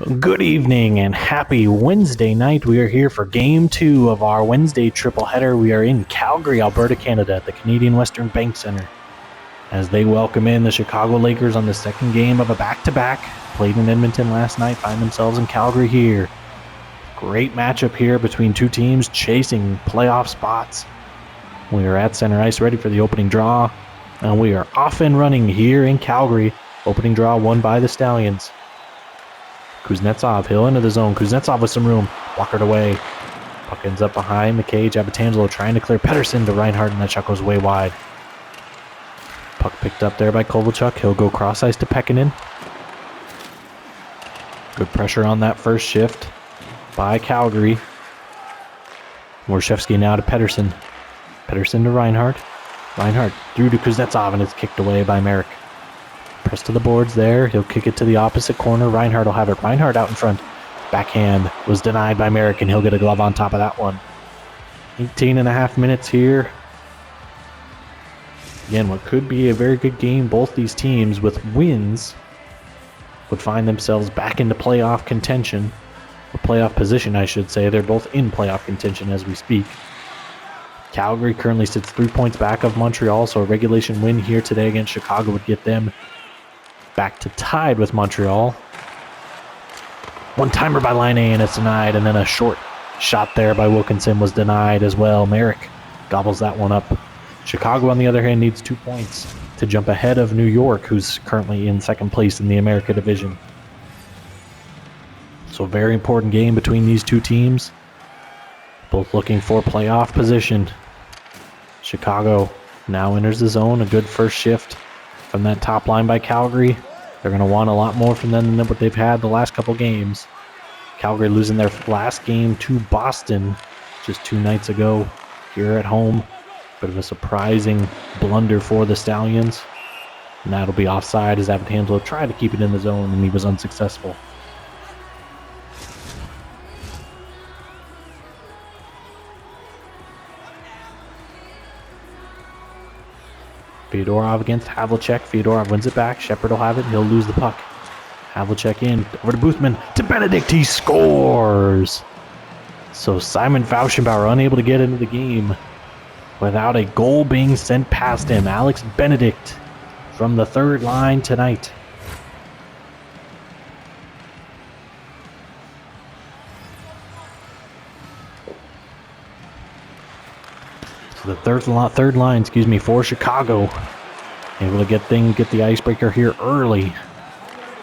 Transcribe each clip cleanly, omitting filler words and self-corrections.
Good evening and happy Wednesday night. We are here for game 2 of our Wednesday triple header. We are in Calgary, Alberta, Canada at the Canadian Western Bank Center as they welcome in the Chicago Lakers on the second game of a back-to-back. Played in Edmonton last night, find themselves in Calgary here. Great matchup here between two teams chasing playoff spots. We are at center ice ready for the opening draw, and we are off and running here in Calgary. Opening draw won by the Stallions. Kuznetsov, he'll into the zone. Kuznetsov with some room. Blockered away. Puck ends up behind the cage. Abatangelo trying to clear Pettersson to Reinhardt, and that shot goes way wide. Puck picked up there by Kovalchuk. He'll go cross ice to Pekkanen. Good pressure on that first shift by Calgary. Warshevsky now to Pettersson. Pettersson to Reinhardt. Reinhardt through to Kuznetsov, and it's kicked away by Merrick. Press to the boards there. He'll kick it to the opposite corner. Reinhardt will have it. Reinhardt out in front. Backhand was denied by Merrick, and he'll get a glove on top of that one. 18 and a half minutes here. Again, what could be a very good game. Both these teams with wins would find themselves back into playoff contention. Or playoff position, I should say. They're both in playoff contention as we speak. Calgary currently sits 3 points back of Montreal, so a regulation win here today against Chicago would get them back to tied with Montreal. One-timer by Line A, and it's denied, and then a short shot there by Wilkinson was denied as well. Merrick gobbles that one up. Chicago, on the other hand, needs 2 points to jump ahead of New York, who's currently in second place in the America Division. So a very important game between these two teams. Both looking for playoff position. Chicago now enters the zone. A good first shift from that top line by Calgary. They're going to want a lot more from them than what they've had the last couple games. Calgary losing their last game to Boston just 2 nights ago here at home. Bit of a surprising blunder for the Stallions. And that'll be offside as Abatangelo tried to keep it in the zone, and he was unsuccessful. Fyodorov against Havlicek. Fyodorov wins it back. Shepard will have it. He'll lose the puck. Havlicek in. Over to Boothman. To Benedict. He scores! So Simon Fauschenbauer unable to get into the game without a goal being sent past him. Alex Benedict from the third line tonight. The third line, for Chicago. Able to get the icebreaker here early.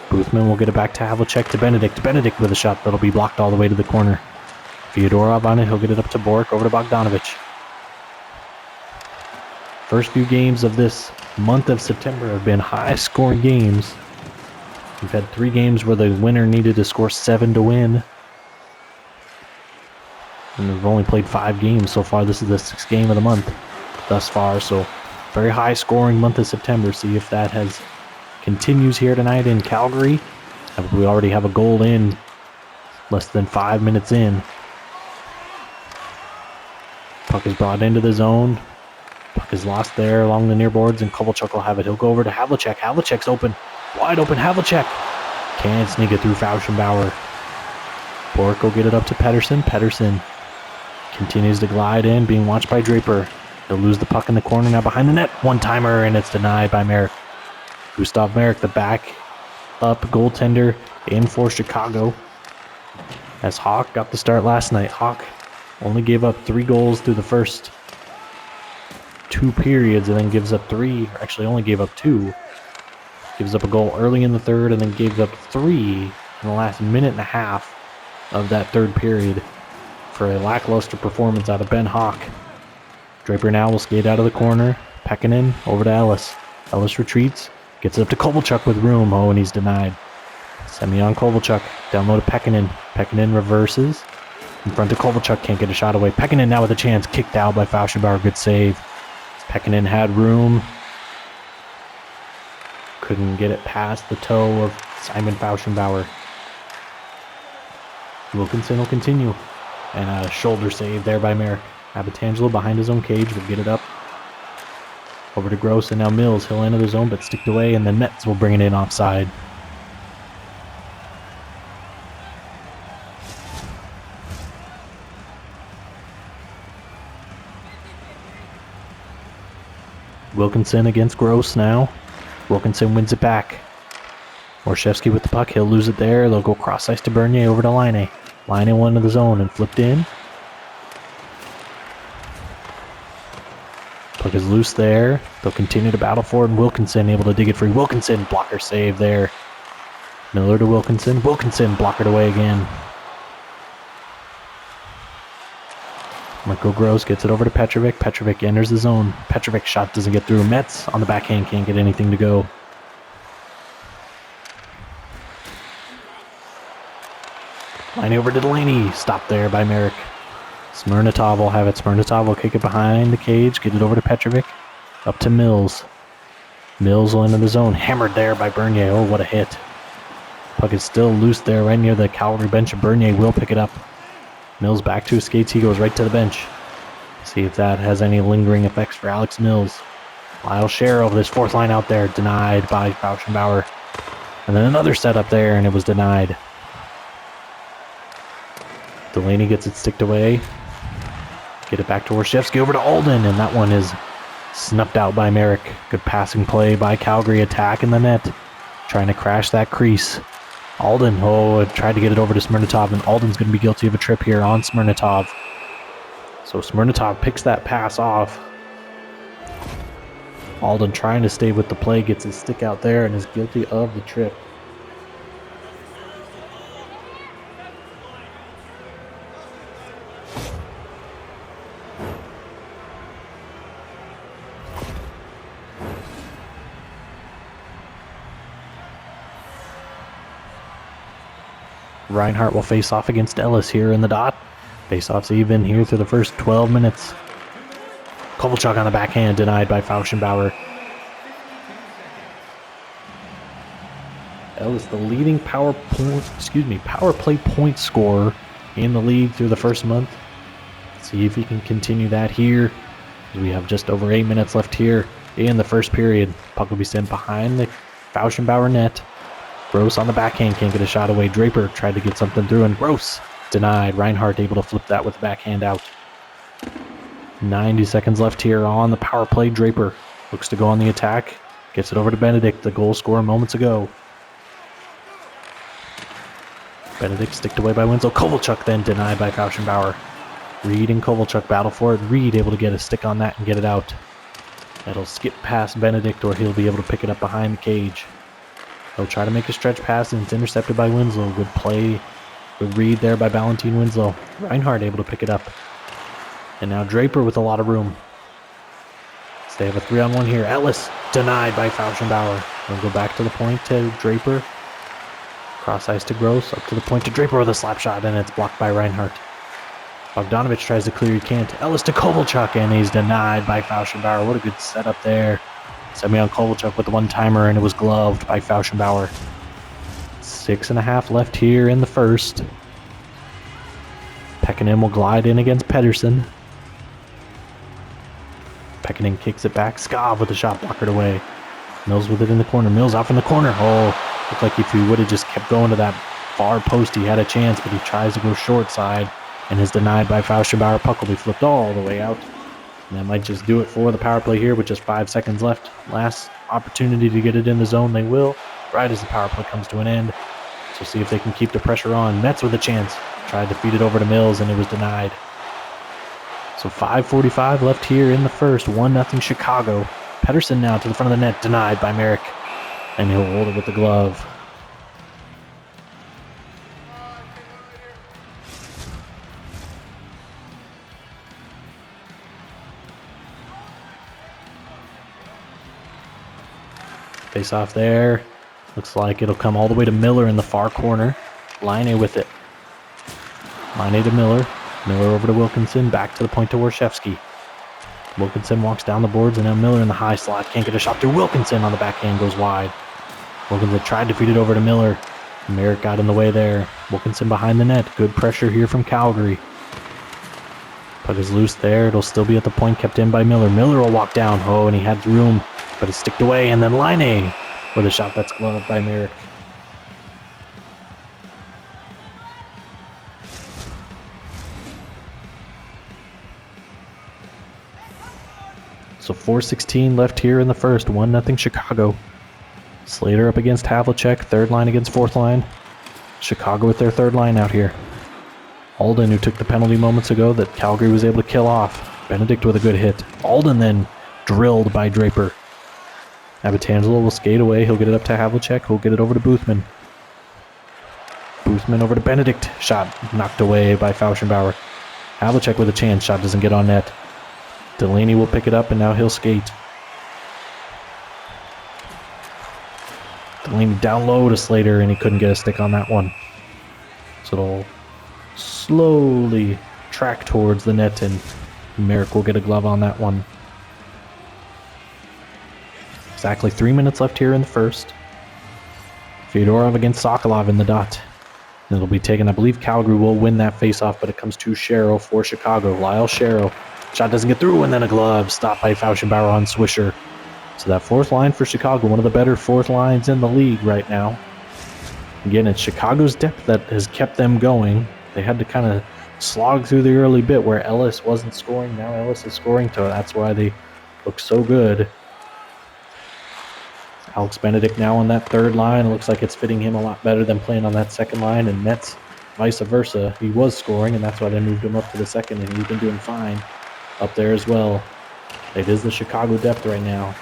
Boothman will get it back to Havlicek to Benedict. Benedict with a shot that'll be blocked all the way to the corner. Fyodorov on it. He'll get it up to Bork. Over to Bogdanovich. First few games of this month of September have been high-scoring games. We've had 3 games where the winner needed to score 7 to win. And we've only played 5 games so far. This is the 6th game of the month thus far. So very high scoring month of September. See if that continues here tonight in Calgary. We already have a goal in less than 5 minutes in. Puck is brought into the zone. Puck is lost there along the near boards, and Kovalchuk will have it. He'll go over to Havlicek. Havlicek's open. Wide open Havlicek. Can't sneak it through Fauschenbauer. Bork will get it up to Pettersson. Pettersson continues to glide in, being watched by Draper. He'll lose the puck in the corner now behind the net. One-timer, and it's denied by Merrick. Gustav Merrick, the back-up goaltender in for Chicago. As Hawk got the start last night. Hawk only gave up 3 goals through the first 2 periods, and then gives up 3. Actually, only gave up 2. Gives up a goal early in the third, and then gives up 3 in the last minute and a half of that third period for a lackluster performance out of Ben Hawk. Draper now will skate out of the corner. Pekkanen over to Ellis. Ellis retreats. Gets it up to Kovalchuk with room. Oh, and he's denied. Semyon Kovalchuk down low to Pekkanen. Pekkanen reverses. In front of Kovalchuk. Can't get a shot away. Pekkanen now with a chance. Kicked out by Fauschenbauer. Good save. Pekkanen had room. Couldn't get it past the toe of Simon Fauschenbauer. Wilkinson will continue. And a shoulder save there by Merrick. Abatangelo behind his own cage will get it up. Over to Gross, and now Mills. He'll enter the zone, but sticked away, and then Metz will bring it in offside. Wilkinson against Gross now. Wilkinson wins it back. Orshevsky with the puck. He'll lose it there. They'll go cross ice to Bernier over to Laine. Laine went into the zone and flipped in. Puck is loose there. They'll continue to battle for it, and Wilkinson able to dig it free. Wilkinson, blocker save there. Miller to Wilkinson. Wilkinson blockered away again. Marco Gross gets it over to Petrovic. Petrovic enters the zone. Petrovic shot doesn't get through. Metz on the backhand can't get anything to go. Line over to Delaney. Stopped there by Merrick. Smirnatov will have it. Smirnatov will kick it behind the cage. Get it over to Petrovic. Up to Mills. Mills will enter the zone. Hammered there by Bernier. Oh, what a hit. Puck is still loose there right near the Calgary bench, and Bernier will pick it up. Mills back to his skates. He goes right to the bench. See if that has any lingering effects for Alex Mills. Lyle Sherrill, this fourth line out there, denied by Fauschenbauer. And then another set up there, and it was denied. Delaney gets it sticked away. Get it back to Orshevsky over to Alden, and that one is snuffed out by Merrick. Good passing play by Calgary, attack in the net. Trying to crash that crease. Alden, tried to get it over to Smirnatov, and Alden's going to be guilty of a trip here on Smirnatov. So Smirnatov picks that pass off. Alden trying to stay with the play, gets his stick out there, and is guilty of the trip. Reinhardt will face off against Ellis here in the dot. Face-off's even here through the first 12 minutes. Kovalchuk on the backhand, denied by Fauschenbauer. Ellis, the leading power play point scorer in the league through the first month. See if he can continue that here. We have just over 8 minutes left here in the first period. Puck will be sent behind the Fauschenbauer net. Gross on the backhand, can't get a shot away. Draper tried to get something through, and Gross denied. Reinhardt able to flip that with the backhand out. 90 seconds left here on the power play. Draper looks to go on the attack. Gets it over to Benedict, the goal scorer moments ago. Benedict sticked away by Winslow. Kovalchuk then denied by Fauschenbauer. Reed and Kovalchuk battle for it. Reed able to get a stick on that and get it out. That'll skip past Benedict, or he'll be able to pick it up behind the cage. He'll try to make a stretch pass, and it's intercepted by Winslow. Good play. Good read there by Valentin Winslow. Reinhardt able to pick it up. And now Draper with a lot of room. So they have a 3-on-1 here. Ellis denied by Fauschenbauer. We'll go back to the point to Draper. Cross ice to Gross. Up to the point to Draper with a slap shot, and it's blocked by Reinhardt. Bogdanovich tries to clear. He can't. Ellis to Kovalchuk, and he's denied by Fauschenbauer. What a good setup there. Semyon Kovalchuk with the one-timer, and it was gloved by Fauschenbauer. 6.5 left here in the first. Pekkanen will glide in against Pedersen. Pekkanen kicks it back. Skov with the shot blockered away. Mills with it in the corner. Mills off in the corner. Oh, looked like if he would have just kept going to that far post, he had a chance, but he tries to go short side and is denied by Fauschenbauer. Puck will be flipped all the way out. And that might just do it for the power play here with just 5 seconds left. Last opportunity to get it in the zone. They will, right as the power play comes to an end. So see if they can keep the pressure on. Mets with a chance. Tried to feed it over to Mills, and it was denied. So 5:45 left here in the first. 1-0 Chicago. Pedersen now to the front of the net. Denied by Merrick. And he'll hold it with the glove. Face off there. Looks like it'll come all the way to Miller in the far corner. Laine with it. Laine to Miller. Miller over to Wilkinson. Back to the point to Orshevsky. Wilkinson walks down the boards, and now Miller in the high slot. Can't get a shot through. Wilkinson on the backhand goes wide. Wilkinson tried to feed it over to Miller. Merrick got in the way there. Wilkinson behind the net. Good pressure here from Calgary. Puck is loose there. It'll still be at the point, kept in by Miller. Miller will walk down. Oh, and he had room, but it's sticked away. And then Laine with a shot that's gloved by Merrick. So 4:16 left here in the first. 1-0 Chicago. Slater up against Havlicek. Third line against fourth line. Chicago with their third line out here. Alden, who took the penalty moments ago that Calgary was able to kill off. Benedict with a good hit. Alden then drilled by Draper. Abatangelo will skate away. He'll get it up to Havlicek. He'll get it over to Boothman. Boothman over to Benedict. Shot knocked away by Fauschenbauer. Havlicek with a chance. Shot doesn't get on net. Delaney will pick it up and now he'll skate. Delaney down low to Slater and he couldn't get a stick on that one. So it'll slowly track towards the net and Merrick will get a glove on that one. Exactly 3 minutes left here in the first. Fyodorov against Sokolov in the dot. And it'll be taken. I believe Calgary will win that faceoff, but it comes to Sherrill for Chicago. Lyle Sherrill. Shot doesn't get through, and then a glove. Stopped by Fauschenbauer on Swisher. So that fourth line for Chicago, one of the better fourth lines in the league right now. Again, it's Chicago's depth that has kept them going. They had to kind of slog through the early bit where Ellis wasn't scoring. Now Ellis is scoring, so that's why they look so good. Alex Benedict now on that third line. It looks like it's fitting him a lot better than playing on that second line, and Mets vice versa. He was scoring, and that's why they moved him up to the second, and he's been doing fine up there as well. It is the Chicago depth right now.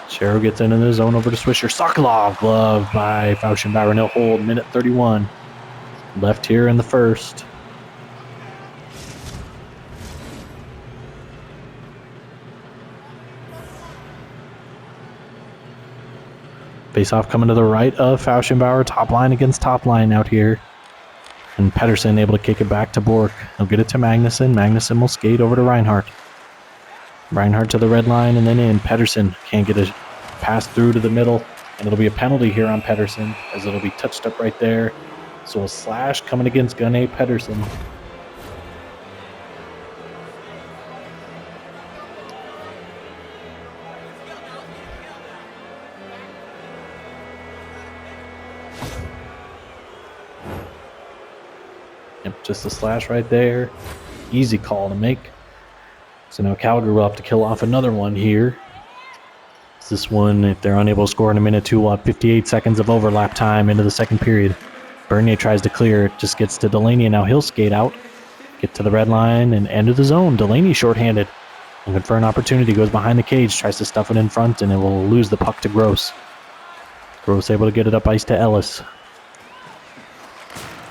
Sherrill gets into the zone over to Swisher. Sokolov, glove by Fauschenbauer. No hold, minute 31. Left here in the first. Face-off coming to the right of Fauschenbauer. Top line against top line out here. And Pettersson able to kick it back to Bork. He'll get it to Magnuson. Magnuson will skate over to Reinhardt. Reinhardt to the red line and then in. Pettersson can't get a pass through to the middle. And it'll be a penalty here on Pettersson as it'll be touched up right there. So a slash coming against Gunnar Pettersson. Yep, just a slash right there. Easy call to make. So now Calgary will have to kill off another one here. This one, if they're unable to score in a minute, two, we'll have 58 seconds of overlap time into the second period. Bernier tries to clear it, just gets to Delaney, and now he'll skate out. Get to the red line and end of the zone. Delaney shorthanded. Looking for an opportunity, goes behind the cage, tries to stuff it in front, and it will lose the puck to Gross. Gross able to get it up ice to Ellis.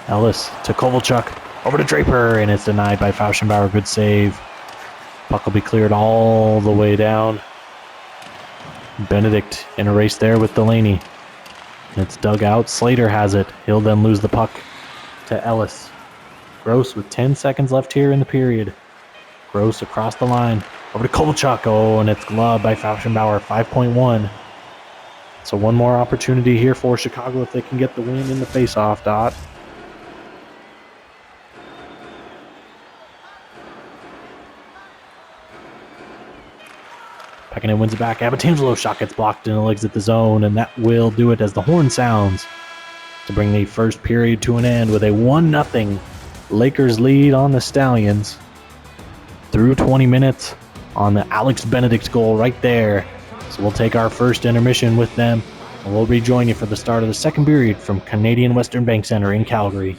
Ellis to Kovalchuk, over to Draper, and it's denied by Fauschenbauer. Good save. Puck will be cleared all the way down. Benedict in a race there with Delaney. It's dug out. Slater has it. He'll then lose the puck to Ellis. Gross with 10 seconds left here in the period. Gross across the line. Over to Kovalchuk. Oh, and it's gloved by Fauschenbauer. 5.1. So one more opportunity here for Chicago if they can get the win in the faceoff dot. Pekkanen wins it back. Abatangelo's shot gets blocked in the legs at the zone, and that will do it as the horn sounds to bring the first period to an end with a 1-0 Lakers lead on the Stallions through 20 minutes on the Alex Benedict goal right there. So we'll take our first intermission with them, and we'll rejoin you for the start of the second period from Canadian Western Bank Center in Calgary.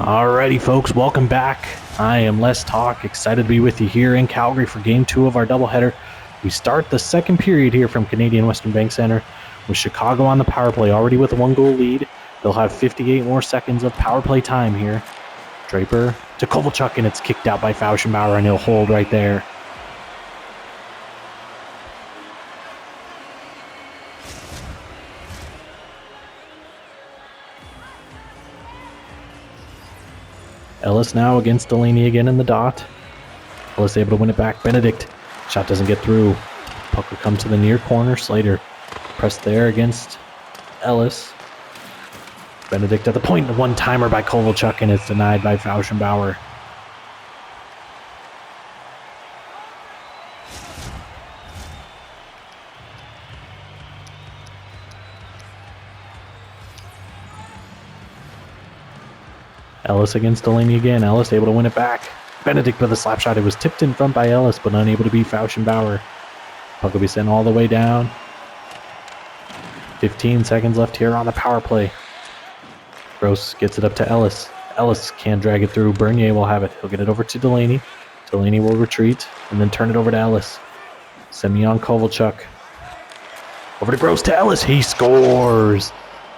Alrighty, folks, welcome back. I am Les Talk, excited to be with you here in Calgary for Game 2 of our doubleheader. We start the second period here from Canadian Western Bank Center with Chicago on the power play, already with a 1-goal lead. They'll have 58 more seconds of power play time here. Draper to Kovalchuk, and it's kicked out by Fauschenbauer, and he'll hold right there. Ellis now against Delaney again in the dot. Ellis able to win it back. Benedict. Shot doesn't get through. Puck will come to the near corner. Slater pressed there against Ellis. Benedict at the point. One-timer by Kovalchuk, and it's denied by Fauschenbauer. Ellis against Delaney again. Ellis able to win it back. Benedict with a slap shot. It was tipped in front by Ellis, but unable to beat Fauschenbauer. Puck will be sent all the way down. 15 seconds left here on the power play. Gross gets it up to Ellis. Ellis can't drag it through. Bernier will have it. He'll get it over to Delaney. Delaney will retreat and then turn it over to Ellis. Semyon Kovalchuk. Over to Gross to Ellis. He scores.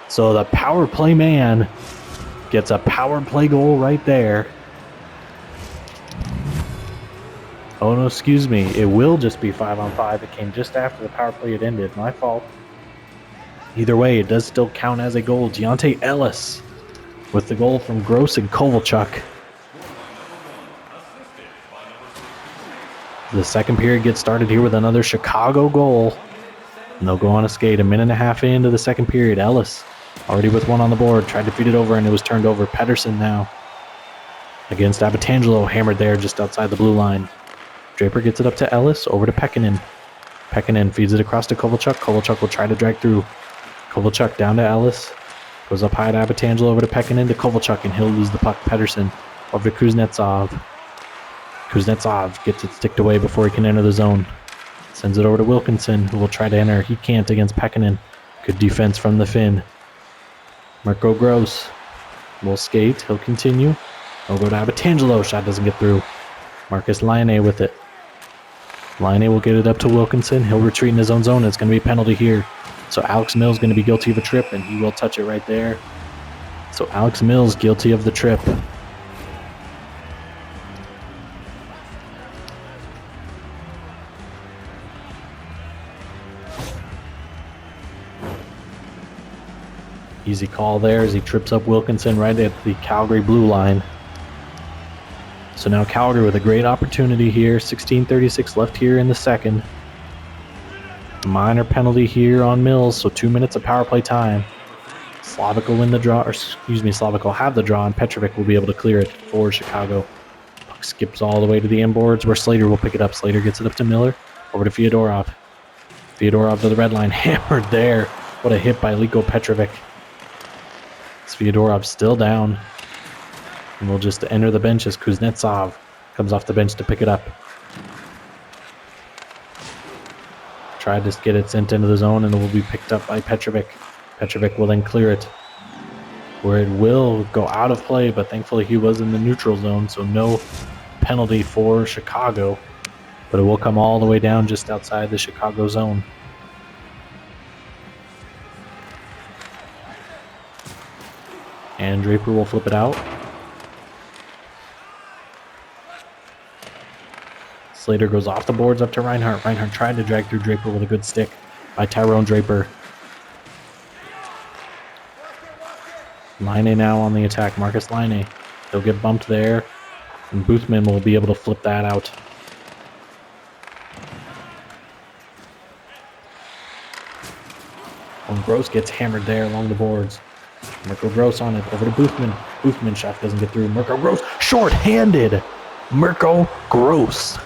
So the power play man gets a power play goal right there. Oh no, excuse me. It will just be 5-on-5. It came just after the power play had ended. My fault. Either way, it does still count as a goal. Deontay Ellis with the goal from Gross and Kovalchuk. The second period gets started here with another Chicago goal. And they'll go on a skate. A minute and a half into the second period. Ellis already with one on the board. Tried to feed it over and it was turned over. Pedersen now against Abbatangelo. Hammered there just outside the blue line. Draper gets it up to Ellis. Over to Pekkanen. Pekkanen feeds it across to Kovalchuk. Kovalchuk will try to drag through. Kovalchuk down to Ellis. Goes up high to Abbatangelo, over to Pekkanen to Kovalchuk, and he'll lose the puck. Pedersen over to Kuznetsov. Kuznetsov gets it sticked away before he can enter the zone. Sends it over to Wilkinson, who will try to enter. He can't against Pekkanen. Good defense from the Finn. Mirko Gross will skate. He'll continue. He'll go to Abbatangelo. Shot doesn't get through. Marcus Laine with it. Laine will get it up to Wilkinson. He'll retreat in his own zone. It's going to be a penalty here. So Alex Mills going to be guilty of a trip, and he will touch it right there. So Alex Mills guilty of the trip. Easy call there as he trips up Wilkinson right at the Calgary blue line. So now Calgary with a great opportunity here. 16:36 left here in the second. Minor penalty here on Mills, so 2 minutes of power play time. Slavic will win the draw, or excuse me, Slavic will have the draw, and Petrovic will be able to clear it for Chicago. Puck skips all the way to the inboards where Slater will pick it up. Slater gets it up to Miller, over to Fyodorov. Fyodorov to the red line, hammered there. What a hit by Liko Petrovic. Fyodorov still down. And we'll just enter the bench as Kuznetsov comes off the bench to pick it up. Tried to get it sent into the zone, and it will be picked up by Petrovic. Petrovic will then clear it, where it will go out of play, but thankfully he was in the neutral zone, so no penalty for Chicago. But it will come all the way down just outside the Chicago zone. And Draper will flip it out. Slater goes off the boards up to Reinhardt. Reinhardt tried to drag through Draper with a good stick by Tyrone Draper. Laine now on the attack. Marcus Laine. He'll get bumped there. And Boothman will be able to flip that out. And Gross gets hammered there along the boards. Mirko Gross on it. Over to Boothman. Boothman shot doesn't get through. Mirko Gross. Short-handed. Mirko Gross.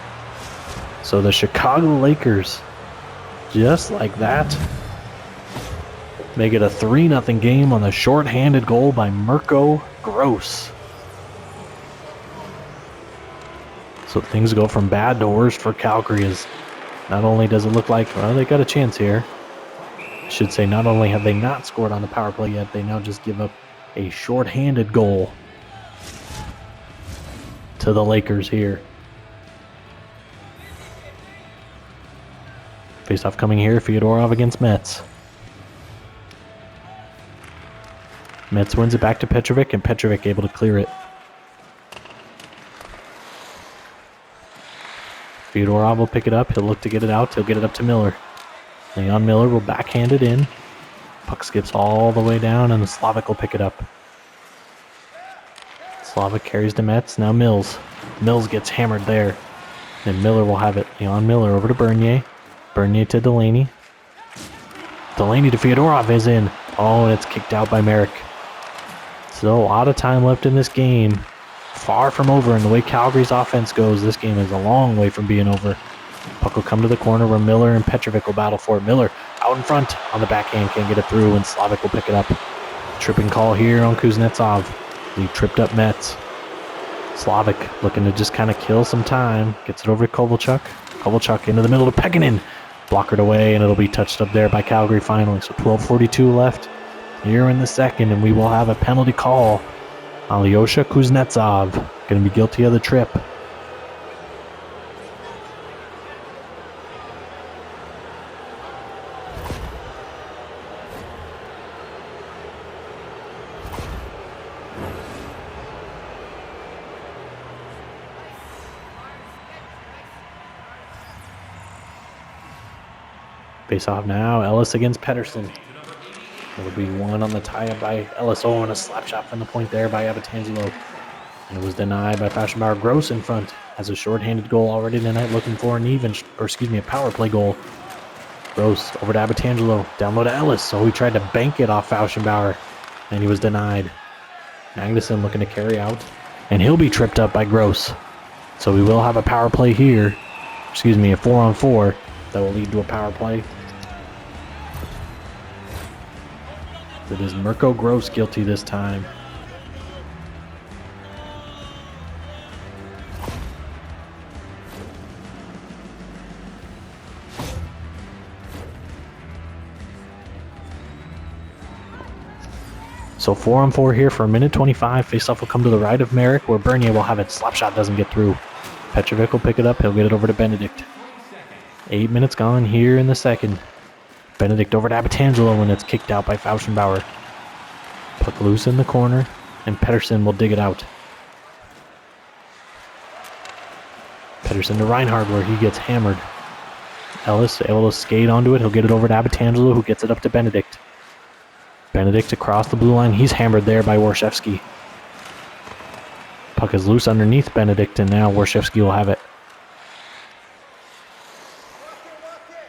So the Chicago Lakers, just like that, make it a 3-0 game on the short-handed goal by Mirko Gross. So things go from bad to worse for Calgary, as not only does it look like, well, they got a chance here. I should say not only have they not scored on the power play yet, they now just give up a short-handed goal to the Lakers here. Face-off coming here, Fyodorov against Metz. Metz wins it back to Petrovic, and Petrovic able to clear it. Fyodorov will pick it up. He'll look to get it out. He'll get it up to Miller. Leon Miller will backhand it in. Puck skips all the way down, and Slavic will pick it up. Slavic carries to Metz. Now Mills. Mills gets hammered there. Then Miller will have it. Leon Miller over to Bernier. Bernier to Delaney. Delaney to Fyodorov is in. Oh, and it's kicked out by Merrick. So a lot of time left in this game. Far from over, and the way Calgary's offense goes, this game is a long way from being over. Puck will come to the corner where Miller and Petrovic will battle for it. Miller out in front on the backhand, can't get it through, and Slavic will pick it up. Tripping call here on Kuznetsov. He tripped up Metz. Slavic looking to just kind of kill some time. Gets it over to Kovalchuk. Kovalchuk into the middle to Pekkanen. Blockered away, and it'll be touched up there by Calgary finally. So 12:42 left here in the second, and we will have a penalty call. Alyosha Kuznetsov going to be guilty of the trip. Face off now. Ellis against Pettersson. It'll be one on the tie-up by Ellis. Oh, and a slap shot from the point there by Abatanzilo. And it was denied by Fashionbauer. Gross in front. Has a shorthanded goal already tonight, looking for an a power play goal. Gross over to Abatangelo. Down low to Ellis. So he tried to bank it off Fashionbauer, and he was denied. Magnuson looking to carry out, and he'll be tripped up by Gross. So we will have a power play here. A 4-on-4 that will lead to a power play. It is Mirko Gross guilty this time. So 4-on-4 here for 1:25. Faceoff will come to the right of Merrick, where Bernier will have it. Slap shot doesn't get through. Petrovic will pick it up. He'll get it over to Benedict. 8 minutes gone here in the second. Benedict over to Abatangelo, and it's kicked out by Fauschenbauer. Puck loose in the corner, and Pettersson will dig it out. Pettersson to Reinhardt, where he gets hammered. Ellis able to skate onto it. He'll get it over to Abatangelo, who gets it up to Benedict. Benedict across the blue line. He's hammered there by Warshevsky. Puck is loose underneath Benedict, and now Warshevsky will have it.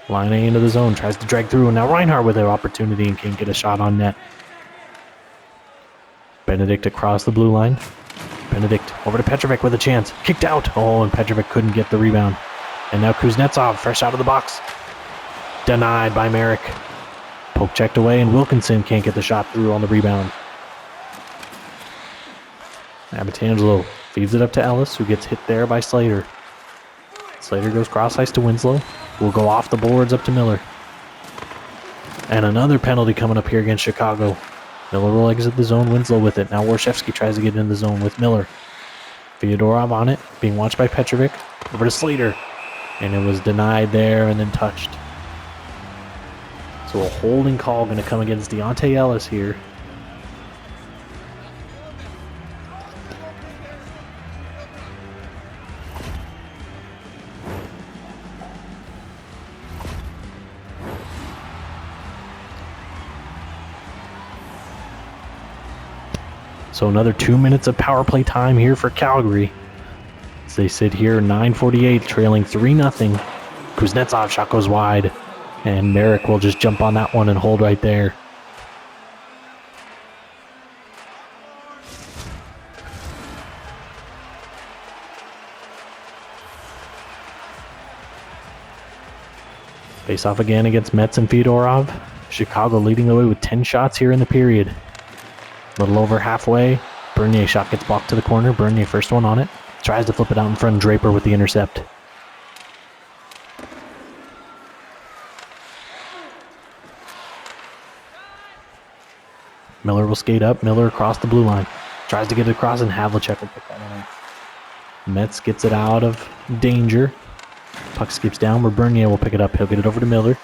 Line A into the zone, tries to drag through, and now Reinhardt with an opportunity and can't get a shot on net. Benedict across the blue line. Benedict over to Petrovic with a chance. Kicked out. Oh, and Petrovic couldn't get the rebound. And now Kuznetsov, fresh out of the box. Denied by Merrick. Poke checked away, and Wilkinson can't get the shot through on the rebound. Abatangelo feeds it up to Ellis, who gets hit there by Slater. Slater goes cross ice to Winslow. Will go off the boards up to Miller. And another penalty coming up here against Chicago. Miller will exit the zone, Winslow with it. Now Warshevsky tries to get in the zone with Miller. Fyodorov on it, being watched by Petrovic. Over to Slater. And it was denied there and then touched. So a holding call going to come against Deontay Ellis here. So another 2 minutes of power play time here for Calgary. As they sit here, 9:48, trailing 3-0. Kuznetsov shot goes wide, and Merrick will just jump on that one and hold right there. Face off again against Metz and Fyodorov. Chicago leading the way with 10 shots here in the period. A little over halfway. Bernier shot gets blocked to the corner. Bernier first one on it. Tries to flip it out in front of Draper with the intercept. Miller will skate up. Miller across the blue line. Tries to get it across, and Havlicek will pick that one up. Metz gets it out of danger. Puck skips down where Bernier will pick it up. He'll get it over to Miller.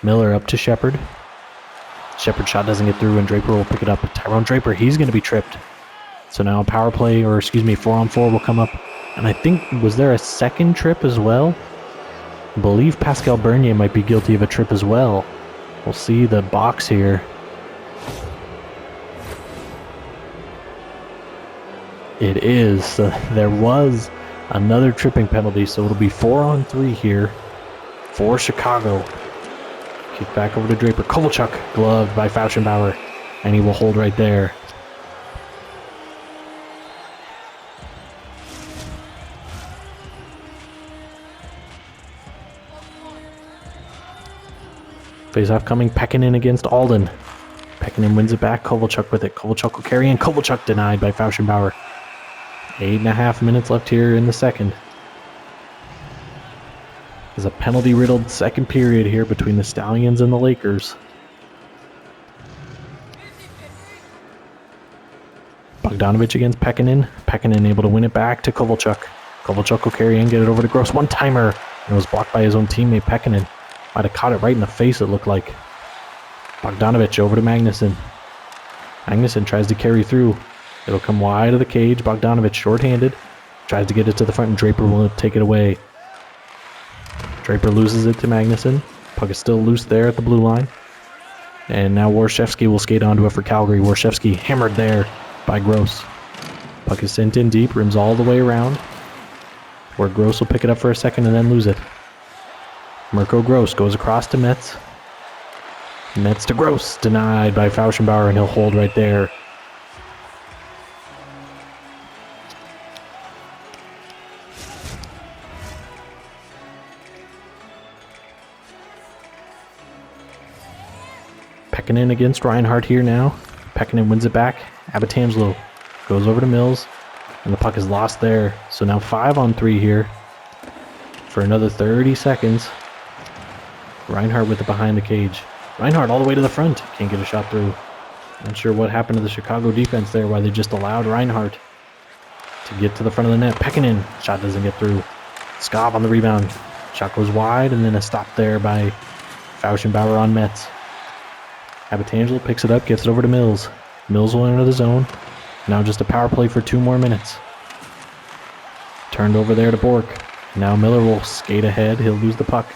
Miller up to Shepard. Shepard's shot doesn't get through, and Draper will pick it up. Tyrone Draper, he's going to be tripped. So now power play, or excuse me, 4-on-4 will come up. And I think, was there a second trip as well? I believe Pascal Bernier might be guilty of a trip as well. We'll see the box here. It is. There was another tripping penalty, so it'll be 4-on-3 here for Chicago. Kick back over to Draper. Kovalchuk, gloved by Fauschenbauer, and he will hold right there. Face-off coming, Pekkanen against Alden. Pekkanen wins it back, Kovalchuk with it. Kovalchuk will carry in, Kovalchuk denied by Fauschenbauer. 8.5 minutes left here in the second. There's a penalty-riddled second period here between the Stallions and the Lakers. Bogdanovich against Pekkanen. Pekkanen able to win it back to Kovalchuk. Kovalchuk will carry in, get it over to Gross. One-timer. It was blocked by his own teammate, Pekkanen. Might have caught it right in the face, it looked like. Bogdanovich over to Magnuson. Magnuson tries to carry through. It'll come wide of the cage. Bogdanovich short-handed. Tries to get it to the front, and Draper will take it away. Draper loses it to Magnuson. Puck is still loose there at the blue line. And now Warshevsky will skate onto it for Calgary. Warshevsky hammered there by Gross. Puck is sent in deep, rims all the way around, where Gross will pick it up for a second and then lose it. Mirko Gross goes across to Metz. Metz to Gross, denied by Fauschenbauer, and he'll hold right there. Pekkanen against Reinhardt here now. Pekkanen wins it back. Abatamslo goes over to Mills, and the puck is lost there. So now 5-on-3 here for another 30 seconds. Reinhardt with it behind the cage. Reinhardt all the way to the front. Can't get a shot through. Not sure what happened to the Chicago defense there, why they just allowed Reinhardt to get to the front of the net. Pekkanen, shot doesn't get through. Skov on the rebound. Shot goes wide, and then a stop there by Fauschenbauer on Metz. Abatangelo picks it up, gets it over to Mills. Mills will enter the zone. Now just a power play for 2 more minutes. Turned over there to Bork. Now Miller will skate ahead. He'll lose the puck.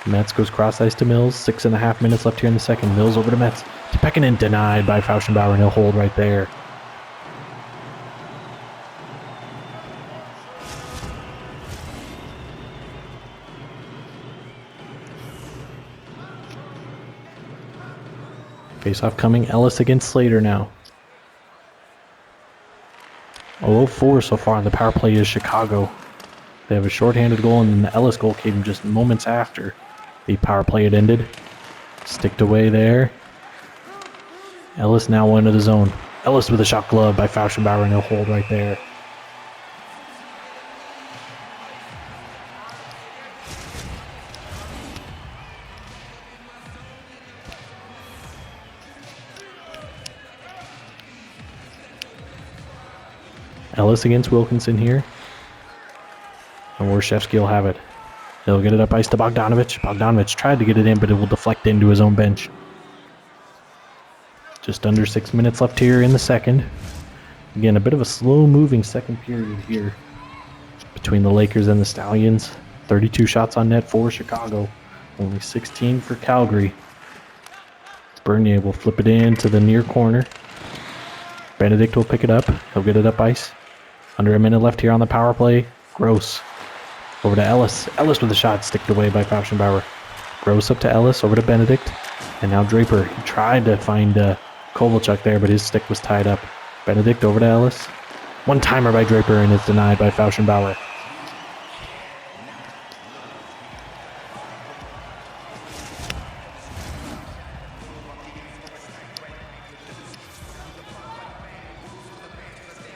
Metz goes cross ice to Mills. 6.5 minutes left here in the second. Mills over to Metz. To Pekkanen, denied by Fauschenbauer, and he'll hold right there. Face-off coming. Ellis against Slater now. 0-4 so far, and the power play is Chicago. They have a shorthanded goal, and then the Ellis goal came just moments after the power play had ended. Sticked away there. Ellis now into the zone. Ellis with a shot glove by Fauschenbauer, and he'll hold right there. Ellis against Wilkinson here. And Warshevsky will have it. He'll get it up ice to Bogdanovich. Bogdanovich tried to get it in, but it will deflect into his own bench. Just under 6 minutes left here in the second. Again, a bit of a slow-moving second period here between the Lakers and the Stallions. 32 shots on net for Chicago. Only 16 for Calgary. Bernier will flip it in to the near corner. Benedict will pick it up. He'll get it up ice. Under a minute left here on the power play. Gross. Over to Ellis. Ellis with a shot sticked away by Fauschenbauer. Gross up to Ellis, over to Benedict. And now Draper. He tried to find Kovalchuk there, but his stick was tied up. Benedict over to Ellis. One-timer by Draper, and it's denied by Fauschenbauer.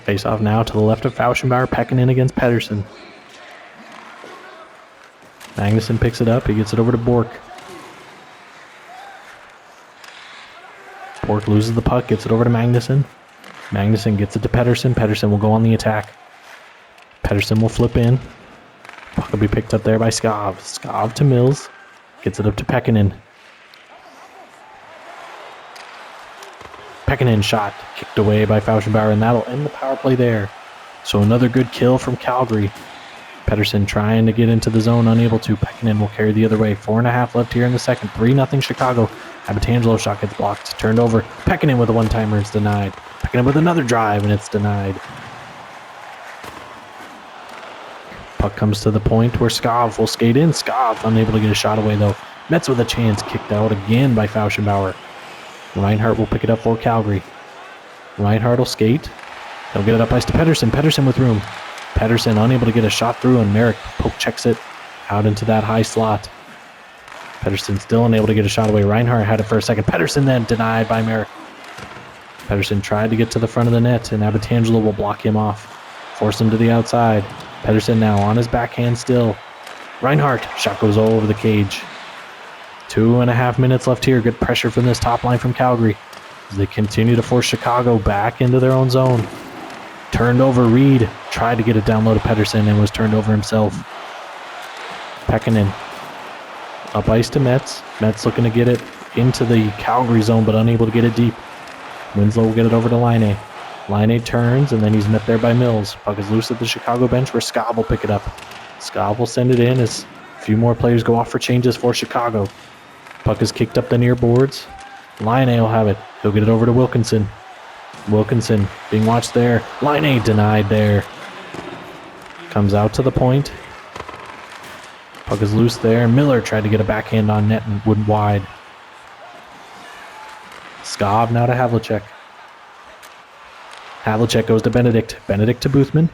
Face off now to the left of Fauschenbauer, Pekkanen against Pedersen. Magnuson picks it up, he gets it over to Bork. Bork loses the puck, gets it over to Magnuson. Magnuson gets it to Pedersen. Pedersen will go on the attack. Pedersen will flip in. Puck will be picked up there by Skov. Skov to Mills. Gets it up to Pekkanen. Pekkanen shot, kicked away by Fauschenbauer, and that'll end the power play there. So another good kill from Calgary. Pettersson trying to get into the zone, unable to. Pekkanen will carry the other way. 4.5 left here in the second. 3-0 Chicago. Abbatangelo shot gets blocked, turned over. Pekkanen with a one-timer, it's denied. Pekkanen with another drive, and it's denied. Puck comes to the point where Skov will skate in. Skov unable to get a shot away though. Mets with a chance, kicked out again by Fauschenbauer. Reinhart will pick it up for Calgary. Reinhart will skate. He'll get it up ice to Pettersson. Pettersson with room. Pettersson unable to get a shot through, and Merrick poke checks it out into that high slot. Pettersson still unable to get a shot away. Reinhart had it for a second. Pettersson then denied by Merrick. Pettersson tried to get to the front of the net, and Abbatangelo will block him off. Force him to the outside. Pettersson now on his backhand still. Reinhart, shot goes all over the cage. 2.5 minutes left here. Good pressure from this top line from Calgary as they continue to force Chicago back into their own zone. Turned over, Reed tried to get it down low to Pettersson and was turned over himself. Pekkanen up ice to Metz. Metz looking to get it into the Calgary zone but unable to get it deep. Winslow will get it over to Laine. Laine turns and then he's met there by Mills. Puck is loose at the Chicago bench where Skov will pick it up. Skov will send it in as a few more players go off for changes for Chicago. Puck is kicked up the near boards. Laine will have it. He'll get it over to Wilkinson. Wilkinson being watched there. Laine denied there. Comes out to the point. Puck is loose there. Miller tried to get a backhand on net and went wide. Skov now to Havlicek. Havlicek goes to Benedict. Benedict to Boothman.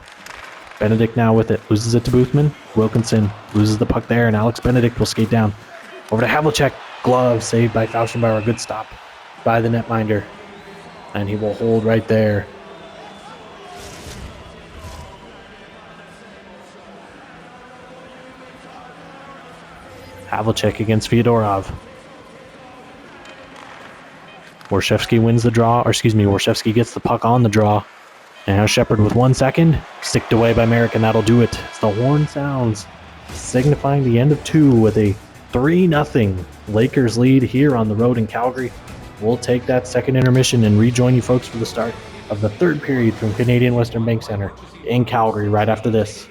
Benedict now with it. Loses it to Boothman. Wilkinson loses the puck there, and Alex Benedict will skate down. Over to Havlicek. Glove saved by Fauschenbauer. Good stop by the netminder. And he will hold right there. Havlicek against Fyodorov. Warshevsky wins the draw, or excuse me, Warshevsky gets the puck on the draw. And now Shepard with 1 second, sticked away by Merrick, and that'll do it. As the horn sounds, signifying the end of 2 with a 3-0 Lakers lead here on the road in Calgary. We'll take that second intermission and rejoin you folks for the start of the third period from Canadian Western Bank Center in Calgary right after this.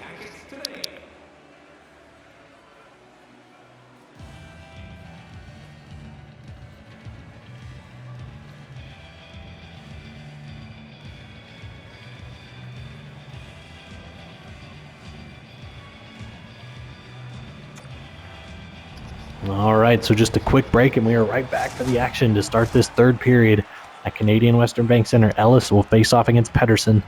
All right, so just a quick break, and we are right back to the action to start this third period at Canadian Western Bank Center. Ellis will face off against Pettersson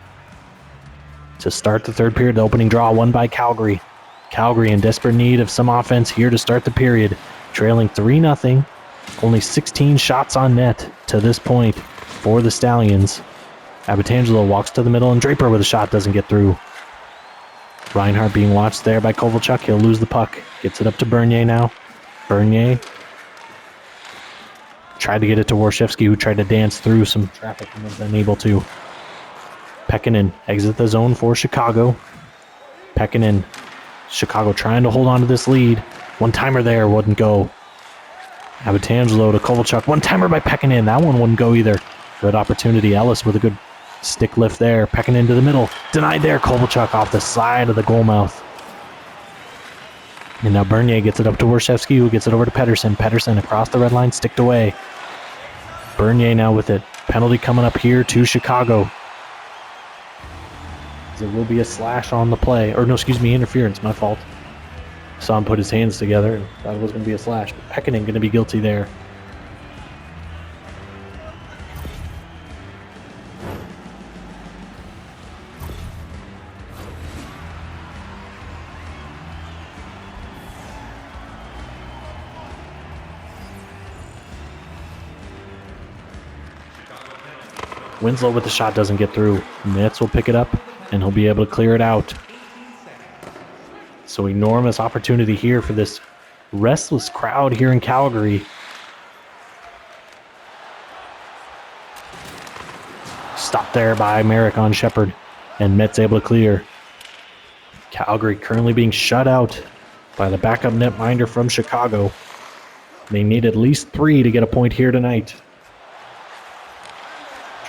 to start the third period. The opening draw won by Calgary. Calgary in desperate need of some offense here to start the period. Trailing 3-0. Only 16 shots on net to this point for the Stallions. Abbatangelo walks to the middle, and Draper with a shot doesn't get through. Reinhart being watched there by Kovalchuk. He'll lose the puck. Gets it up to Bernier now. Bernier tried to get it to Warshevsky, who tried to dance through some traffic and was unable to. Pekkanen exit the zone for Chicago. Pekkanen, Chicago trying to hold on to this lead. One-timer there wouldn't go. Abbatangelo to Kovalchuk. One-timer by Pekkanen. That one wouldn't go either. Good opportunity. Ellis with a good stick lift there. Pekkanen to the middle. Denied there. Kovalchuk off the side of the goal mouth. And now Bernier gets it up to Warshevsky, who gets it over to Pettersson. Pettersson across the red line, sticked away. Bernier now with it. Penalty coming up here to Chicago. There will be a slash on the play. Or no, excuse me, interference, my fault. Saw him put his hands together and thought it was going to be a slash. But Pekkanen going to be guilty there. Winslow with the shot doesn't get through. Metz will pick it up, and he'll be able to clear it out. So enormous opportunity here for this restless crowd here in Calgary. Stopped there by Merrick on Shepard, and Metz able to clear. Calgary currently being shut out by the backup netminder from Chicago. They need at least 3 to get a point here tonight.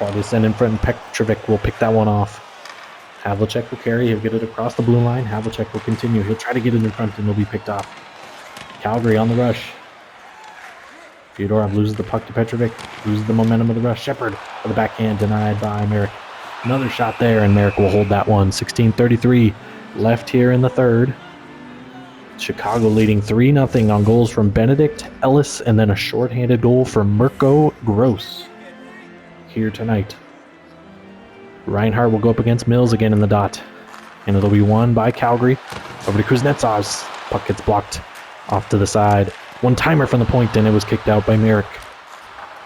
Try to send in front. Petrovic will pick that one off. Havlicek will carry. He'll get it across the blue line. Havlicek will continue. He'll try to get it in front and it'll be picked off. Calgary on the rush. Fyodorov loses the puck to Petrovic. Loses the momentum of the rush. Shepard for the backhand, denied by Merrick. Another shot there, and Merrick will hold that one. 16:33 left here in the third. Chicago leading 3-0 on goals from Benedict, Ellis, and then a shorthanded goal from Mirko Gross here tonight. Reinhardt will go up against Mills again in the dot. And it'll be won by Calgary. Over to Kuznetsov's. Puck gets blocked off to the side. One-timer from the point, and it was kicked out by Merrick.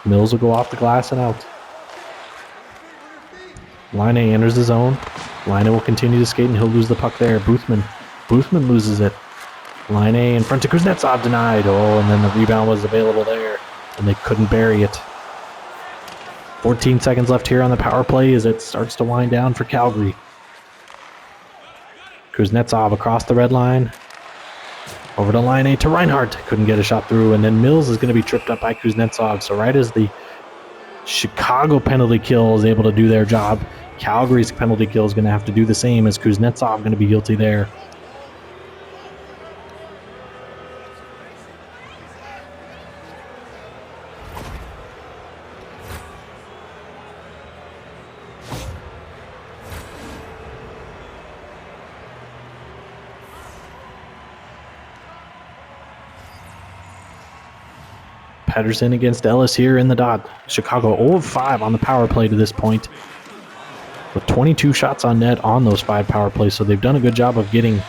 Mills will go off the glass and out. Line A enters the zone. Line A will continue to skate, and he'll lose the puck there. Boothman loses it. Line A in front to Kuznetsov, denied. Oh, and then the rebound was available there, and they couldn't bury it. 14 seconds left here on the power play as it starts to wind down for Calgary. Kuznetsov across the red line. Over to line A to Reinhardt. Couldn't get a shot through, and then Mills is going to be tripped up by Kuznetsov. So right as the Chicago penalty kill is able to do their job, Calgary's penalty kill is going to have to do the same, as Kuznetsov going to be guilty there. Pedersen against Ellis here in the dot. Chicago 0 of 5 on the power play to this point, with 22 shots on net on those 5 power plays. So they've done a good job of getting,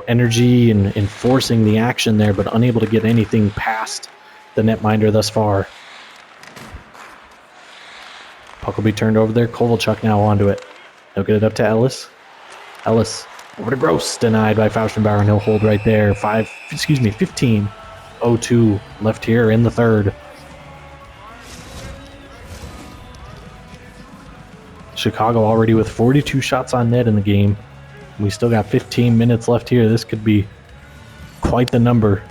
energy and forcing the action there, but unable to get anything past the netminder thus far. Puck will be turned over there. Kovalchuk now onto it. He'll get it up to Ellis. Ellis over to Gross, denied by Fauschenbauer, and he'll hold right there. 15:02 left here in the third. Chicago already with 42 shots on net in the game. We still got 15 minutes left here. This could be quite the number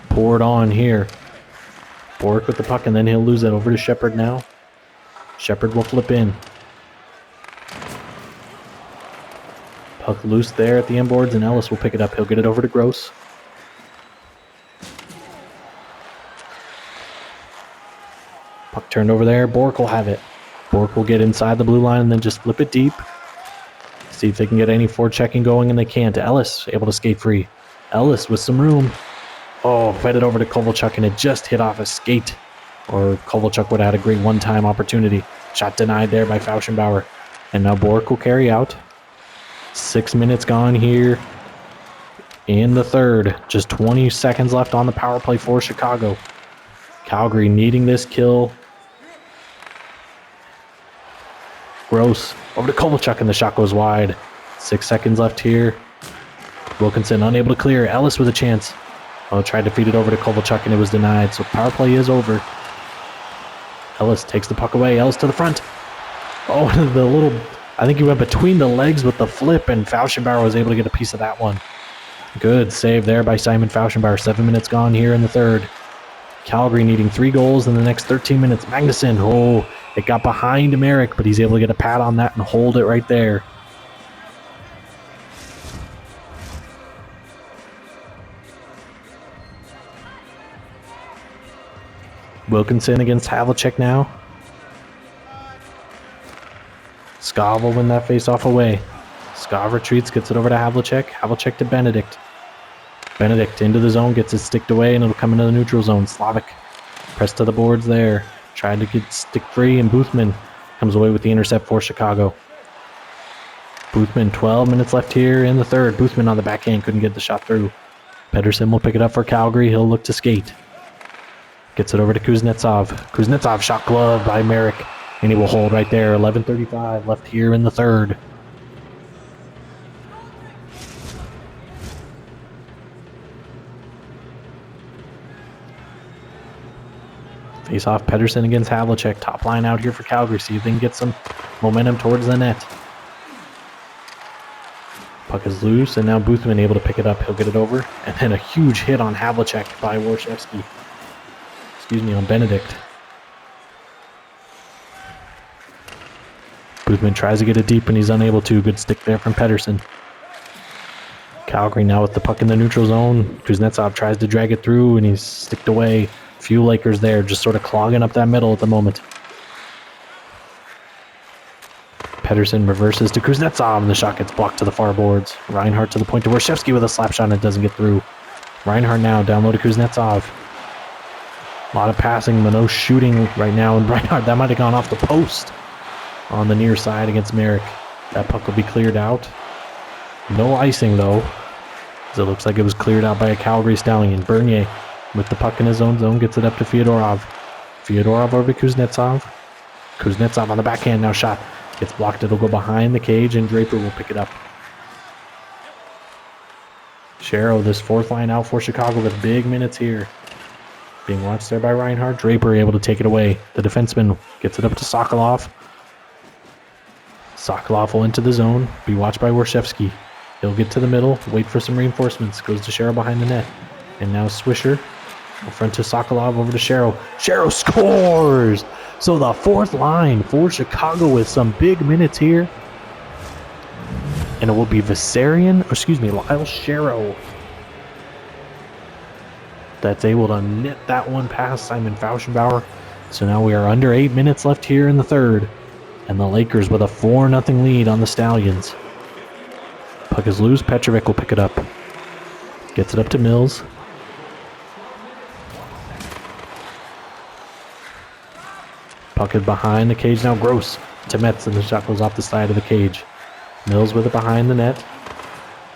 poured on here. Bork with the puck, and then he'll lose it over to Shepard now. Shepard will flip in. Puck loose there at the inboards, and Ellis will pick it up. He'll get it over to Gross. Puck turned over there. Bork will have it. Bork will get inside the blue line and then just flip it deep. See if they can get any forechecking going, and they can't. Ellis able to skate free. Ellis with some room. Oh, fed it over to Kovalchuk, and it just hit off a skate. Or Kovalchuk would have had a great one-time opportunity. Shot denied there by Fauschenbauer. And now Bork will carry out. 6 minutes gone here in the third. Just 20 seconds left on the power play for Chicago. Calgary needing this kill. Gross over to Kovalchuk, and the shot goes wide. 6 seconds left here. Wilkinson unable to clear. Ellis with a chance. Oh, tried to feed it over to Kovalchuk, and it was denied. So power play is over. Ellis takes the puck away. Ellis to the front. Oh, I think he went between the legs with the flip, and Fauschenbauer was able to get a piece of that one. Good save there by Simon Fauschenbauer. 7 minutes gone here in the third. Calgary needing 3 goals in the next 13 minutes. Magnuson, it got behind Merrick, but he's able to get a pad on that and hold it right there. Wilkinson against Havlicek now. Skav will win that face-off away. Skav retreats, gets it over to Havlicek. Havlicek to Benedict. Benedict into the zone, gets it sticked away, and it'll come into the neutral zone. Slavic pressed to the boards there. Tried to get stick free, and Boothman comes away with the intercept for Chicago. Boothman, 12 minutes left here in the third. Boothman on the backhand, couldn't get the shot through. Pedersen will pick it up for Calgary. He'll look to skate. Gets it over to Kuznetsov. Kuznetsov shot glove by Merrick, and he will hold right there. 11:35 left here in the third. Face off Pedersen against Havlicek. Top line out here for Calgary. See if they can get some momentum towards the net. Puck is loose, and now Boothman able to pick it up. He'll get it over. And then a huge hit on Havlicek by Warshevsky. On Benedict. Boothman tries to get it deep and he's unable to. Good stick there from Pedersen. Calgary now with the puck in the neutral zone. Kuznetsov tries to drag it through and he's sticked away. Few Lakers there just sort of clogging up that middle at the moment. Pedersen reverses to Kuznetsov and the shot gets blocked to the far boards. Reinhart to the point to Warshevsky with a slap shot and it doesn't get through. Reinhart now down low to Kuznetsov. A lot of passing but no shooting right now. And Reinhart, that might have gone off the post on the near side against Merrick. That puck will be cleared out. No icing though, as it looks like it was cleared out by a Calgary Stallion. Bernier with the puck in his own zone gets it up to Fyodorov. Fyodorov over to Kuznetsov. Kuznetsov on the backhand now shot. Gets blocked, it'll go behind the cage and Draper will pick it up. Sherrow, this fourth line out for Chicago with big minutes here. Being watched there by Reinhart. Draper able to take it away. The defenseman gets it up to Sokolov. Sokolov will into the zone, be watched by Warshevsky. He'll get to the middle, wait for some reinforcements. Goes to Sherrow behind the net. And now Swisher. In front to Sokolov, over to Sherrow. Sherrow scores! So the fourth line for Chicago with some big minutes here. And it will be Lyle Sherrow that's able to net that one past Simon Fauschenbauer. So now we are under 8 minutes left here in the third. And the Lakers with a 4-0 lead on the Stallions. Puck is loose. Petrovic will pick it up. Gets it up to Mills. Puck is behind the cage now. Gross to Metz, and the shot goes off the side of the cage. Mills with it behind the net.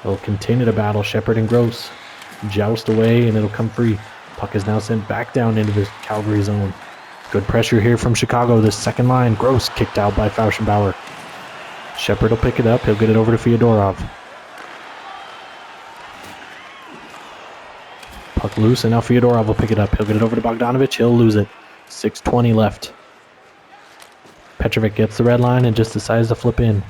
They'll continue to battle. Shepard and Gross joust away, and it'll come free. Puck is now sent back down into the Calgary zone. Good pressure here from Chicago. This second line. Gross kicked out by Fauschenbauer. Shepard will pick it up. He'll get it over to Fyodorov. Puck loose, and now Fyodorov will pick it up. He'll get it over to Bogdanovich. He'll lose it. 6:20 left. Petrovic gets the red line and just decides to flip in.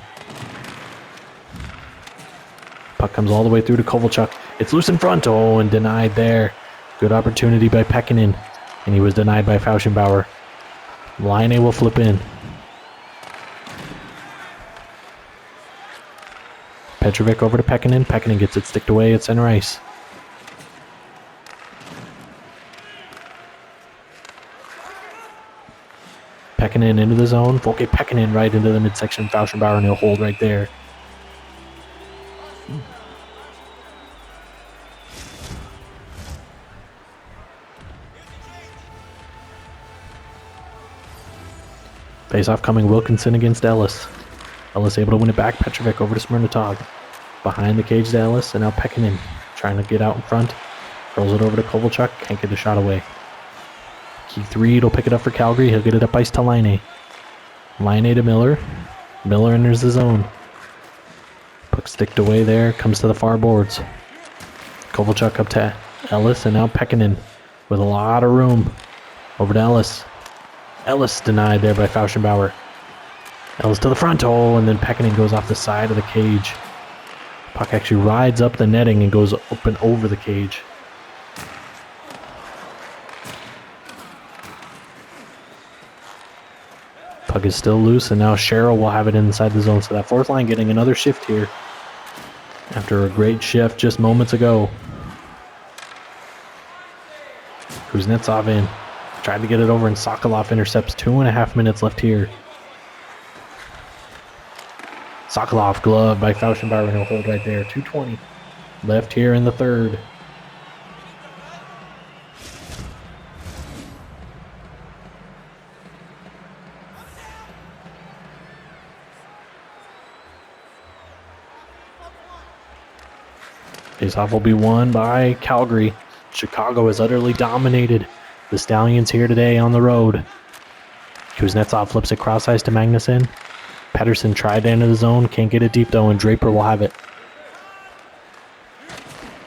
Puck comes all the way through to Kovalchuk. It's loose in front. Oh, and denied there. Good opportunity by Pekkanen. And he was denied by Fauschenbauer. Laine will flip in. Petrovic over to Pekkanen. Pekkanen gets it sticked away at center ice. Pekkanen into the zone. Okay, Pekkanen right into the midsection. Fauschenbauer, and he'll hold right there. Face-off coming. Wilkinson against Ellis. Ellis able to win it back. Petrovic over to Smirnotov. Behind the cage to Ellis, and now Pekkanen trying to get out in front. Throws it over to Kovalchuk. Can't get the shot away. Keith Reed will pick it up for Calgary. He'll get it up ice to Laine. Laine to Miller. Miller enters the zone. Puck sticked away there. Comes to the far boards. Kovalchuk up to Ellis, and now Pekkanen with a lot of room. Over to Ellis. Ellis denied there by Fauschenbauer. Ellis to the front. Oh, and then Pekkanen goes off the side of the cage. Puck actually rides up the netting and goes up and over the cage. Puck is still loose, and now Sherrill will have it inside the zone. So that fourth line getting another shift here after a great shift just moments ago. Kuznetsov in. Tried to get it over, and Sokolov intercepts. 2.5 minutes left here. Sokolov glove by Fauschenbauer, and he'll hold right there. 2:20 left here in the third. Faceoff will be won by Calgary. Chicago has utterly dominated the Stallions here today on the road. Kuznetsov flips it cross ice to Magnuson. Pedersen tried to enter the zone, can't get it deep though, and Draper will have it.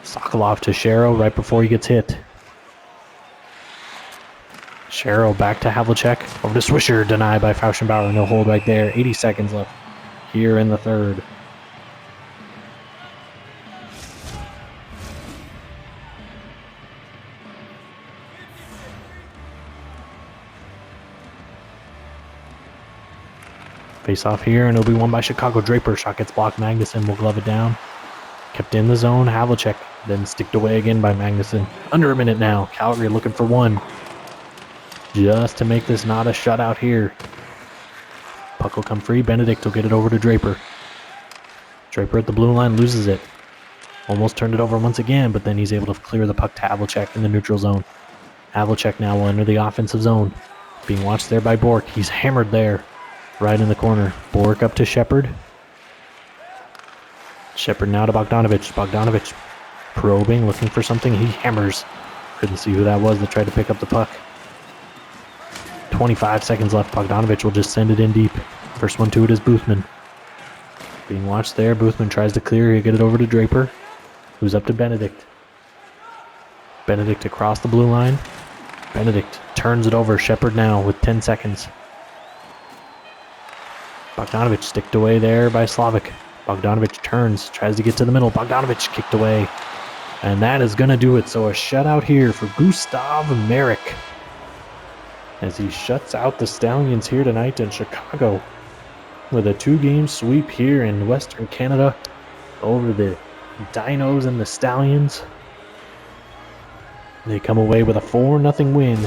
Sokolov to Sherrill right before he gets hit. Sherrill back to Havlicek. Over to Swisher, denied by Fauschenbauer, and he'll hold right there. 80 seconds left here in the third. Face off here, and it'll be won by Chicago. Draper. Shot gets blocked. Magnuson will glove it down. Kept in the zone. Havlicek. Then sticked away again by Magnuson. Under a minute now. Calgary looking for one. Just to make this not a shutout here. Puck will come free. Benedict will get it over to Draper. Draper at the blue line loses it. Almost turned it over once again, but then he's able to clear the puck to Havlicek in the neutral zone. Havlicek now will enter the offensive zone. Being watched there by Bork. He's hammered there. Right in the corner. Bork up to Shepard. Shepard now to Bogdanovich. Bogdanovich probing, looking for something. He hammers. Couldn't see who that was that tried to pick up the puck. 25 seconds left. Bogdanovich will just send it in deep. First one to it is Boothman. Being watched there. Boothman tries to clear. He'll get it over to Draper, who's up to Benedict. Benedict across the blue line. Benedict turns it over. Shepard now with 10 seconds. Bogdanovich sticked away there by Slavic. Bogdanovich turns, tries to get to the middle. Bogdanovich kicked away. And that is going to do it. So a shutout here for Gustav Merrick, as he shuts out the Stallions here tonight in Chicago with a 2-game sweep here in Western Canada over the Dinos and the Stallions. They come away with a 4-0 win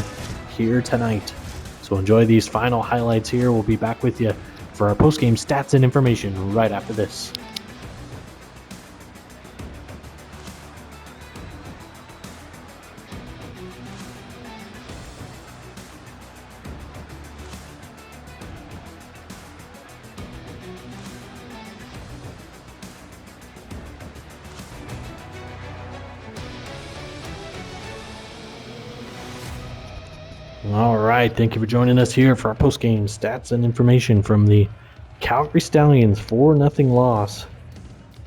here tonight. So enjoy these final highlights here. We'll be back with you for our post-game stats and information right after this. All right, thank you for joining us here for our post-game stats and information from the Calgary Stallions 4-0 loss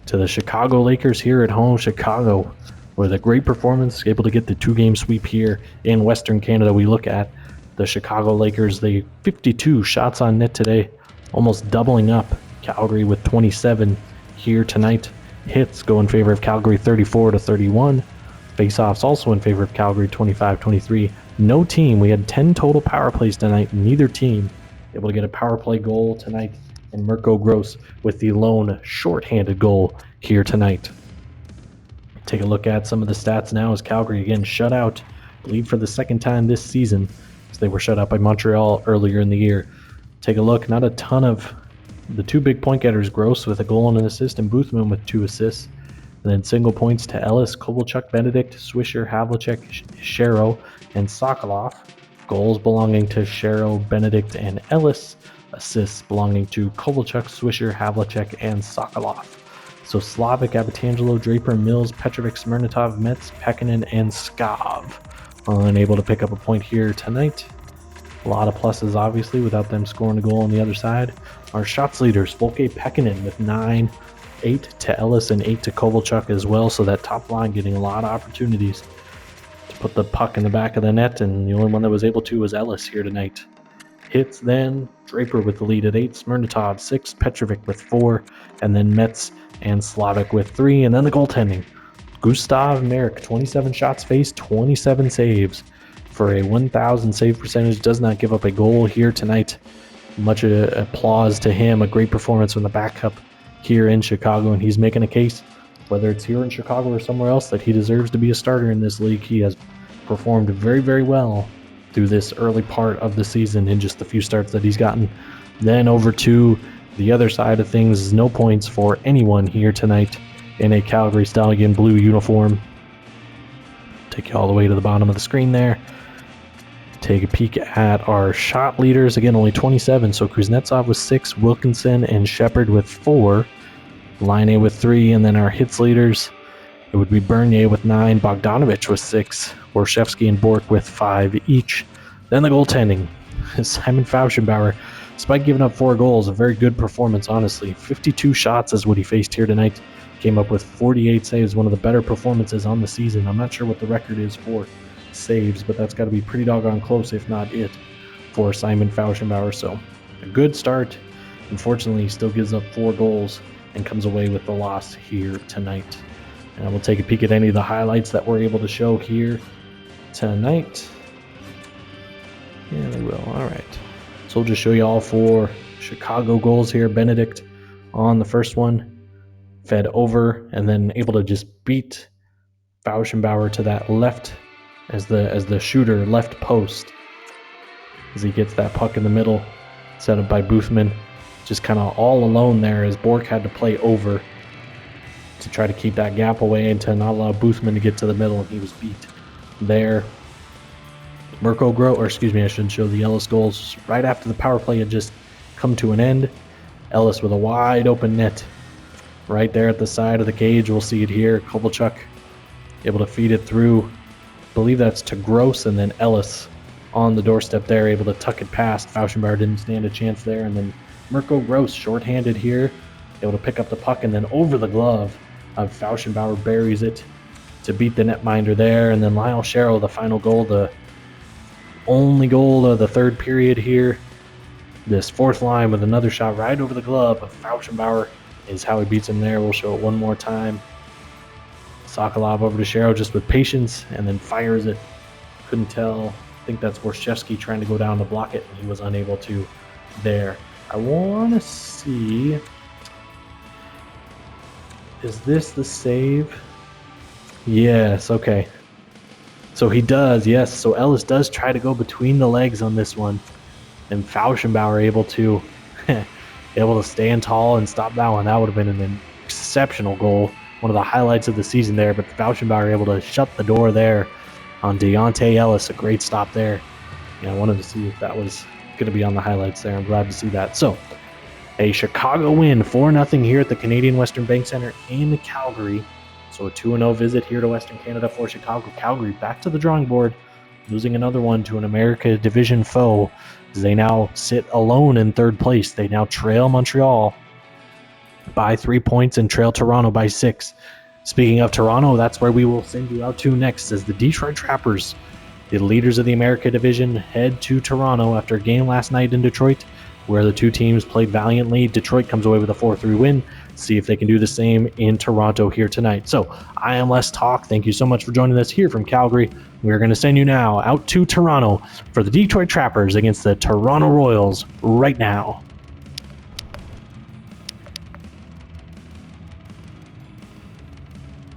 to the Chicago Lakers here at home. Chicago with a great performance, able to get the 2-game sweep here in Western Canada. We look at the Chicago Lakers, they 52 shots on net today, almost doubling up. Calgary with 27 here tonight. Hits go in favor of Calgary 34-31. Faceoffs also in favor of Calgary 25-23. No team, we had 10 total power plays tonight. Neither team able to get a power play goal tonight. And Mirko Gross with the lone shorthanded goal here tonight. Take a look at some of the stats now as Calgary again shut out, I believe for the second time this season, as they were shut out by Montreal earlier in the year. Take a look, not a ton of the 2 big point getters, Gross with a goal and an assist, and Boothman with 2 assists. And then single points to Ellis, Kovalchuk, Benedict, Swisher, Havlicek, Shero, and Sokolov. Goals belonging to Shero, Benedict, and Ellis. Assists belonging to Kovalchuk, Swisher, Havlicek, and Sokolov. So Slavic, Abatangelo, Draper, Mills, Petrovic, Smirnitov, Metz, Pekkanen, and Skov unable to pick up a point here tonight. A lot of pluses, obviously, without them scoring a goal on the other side. Our shots leaders, Volke Pekkanen with 9, 8 to Ellis, and 8 to Kovalchuk as well. So that top line getting a lot of opportunities to put the puck in the back of the net, and the only one that was able to was Ellis here tonight. Hits then, Draper with the lead at 8, Smirnitov 6, Petrovic with 4, and then Metz and Slavic with 3, and then the goaltending. Gustav Merrick, 27 shots faced, 27 saves for a 1,000 save percentage. Does not give up a goal here tonight. Much applause to him. A great performance from the backup here in Chicago, and he's making a case, whether it's here in Chicago or somewhere else, that he deserves to be a starter in this league. He has performed very, very well through this early part of the season in just the few starts that he's gotten. Then over to the other side of things, no points for anyone here tonight in a Calgary Stallion blue uniform. Take you all the way to the bottom of the screen there. Take a peek at our shot leaders. Again, only 27. So Kuznetsov with 6, Wilkinson and Shepard with 4, Laine with 3, and then our hits leaders, it would be Bernier with 9, Bogdanovich with 6, Borshevsky and Bork with 5 each. Then the goaltending. Simon Fauschenbauer, despite giving up 4 goals, a very good performance, honestly. 52 shots is what he faced here tonight. Came up with 48 saves, one of the better performances on the season. I'm not sure what the record is for saves, but that's got to be pretty doggone close, if not it, for Simon Fauschenbauer. So a good start. Unfortunately, he still gives up 4 goals and comes away with the loss here tonight. And we'll take a peek at any of the highlights that we're able to show here tonight. Yeah, we will. All right. So we'll just show you all 4 Chicago goals here. Benedict on the first one, fed over, and then able to just beat Fauschenbauer to that left as the shooter left post as he gets that puck in the middle, set up by Boothman. Just kind of all alone there as Bork had to play over to try to keep that gap away and to not allow Boothman to get to the middle, and he was beat there. I shouldn't show the Ellis goals. Right after the power play had just come to an end, Ellis with a wide open net right there at the side of the cage. We'll see it here. Kovalchuk able to feed it through. I believe that's to Gross, and then Ellis on the doorstep there, able to tuck it past. Fauschenbauer didn't stand a chance there, and then Mirko Gross shorthanded here, able to pick up the puck, and then over the glove of Fauschenbauer buries it to beat the netminder there. And then Lyle Sherrill, the final goal, the only goal of the third period here. This fourth line with another shot right over the glove of Fauschenbauer is how he beats him there. We'll show it one more time. Sokolov over to Sherrill just with patience, and then fires it. Couldn't tell. I think that's Borshevsky trying to go down to block it, and he was unable to there. I want to see, is this the save? Yes, okay. So he does, yes. So Ellis does try to go between the legs on this one, and Fauschenbauer able to stand tall and stop that one. That would have been an exceptional goal, one of the highlights of the season there. But Fauschenbauer able to shut the door there on Deontay Ellis. A great stop there. Yeah, I wanted to see if that was going to be on the highlights there. I'm glad to see that. So a Chicago win 4-0 here at the Canadian Western Bank Center in Calgary. So a 2-0 visit here to Western Canada for Chicago. Calgary back to the drawing board, losing another one to an America Division foe. As they now sit alone in third place. They now trail Montreal by 3 points and trail Toronto by 6. Speaking of Toronto, that's where we will send you out to next, as the Detroit Trappers, the leaders of the America Division, head to Toronto after a game last night in Detroit where the two teams played valiantly. Detroit comes away with a 4-3 win. See if they can do the same in Toronto here tonight. So I am Les Talk. Thank you so much for joining us here from Calgary. We're going to send you now out to Toronto for the Detroit Trappers against the Toronto Royals right now.